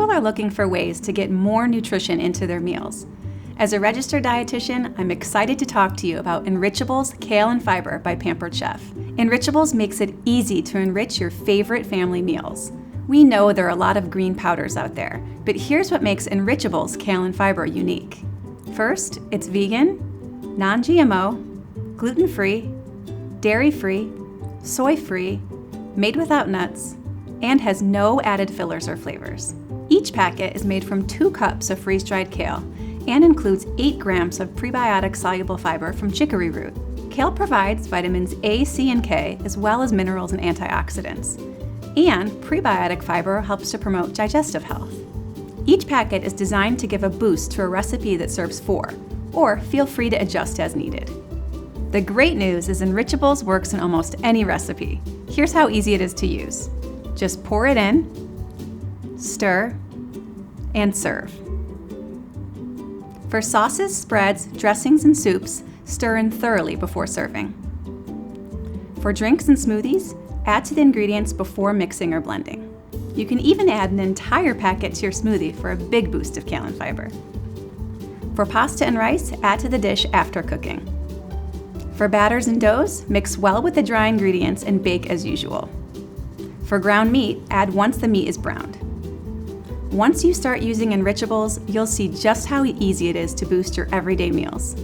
People are looking for ways to get more nutrition into their meals. As a registered dietitian, I'm excited to talk to you about Enrichables Kale Fiber by Pampered Chef. Enrichables makes it easy to enrich your favorite family meals. We know there are a lot of green powders out there, but here's what makes Enrichables Kale Fiber unique. First, it's vegan, non-GMO, gluten-free, dairy-free, soy-free, made without nuts, and has no added fillers or flavors. Each packet is made from 2 cups of freeze-dried kale and includes 8 grams of prebiotic soluble fiber from chicory root. Kale provides vitamins A, C, and K, as well as minerals and antioxidants. And prebiotic fiber helps to promote digestive health. Each packet is designed to give a boost to a recipe that serves 4, or feel free to adjust as needed. The great news is Enrichables works in almost any recipe. Here's how easy it is to use. Just pour it in, stir, and serve. For sauces, spreads, dressings, and soups, stir in thoroughly before serving. For drinks and smoothies, add to the ingredients before mixing or blending. You can even add an entire packet to your smoothie for a big boost of kale and fiber. For pasta and rice, add to the dish after cooking. For batters and doughs, mix well with the dry ingredients and bake as usual. For ground meat, add once the meat is browned. Once you start using Enrichables, you'll see just how easy it is to boost your everyday meals.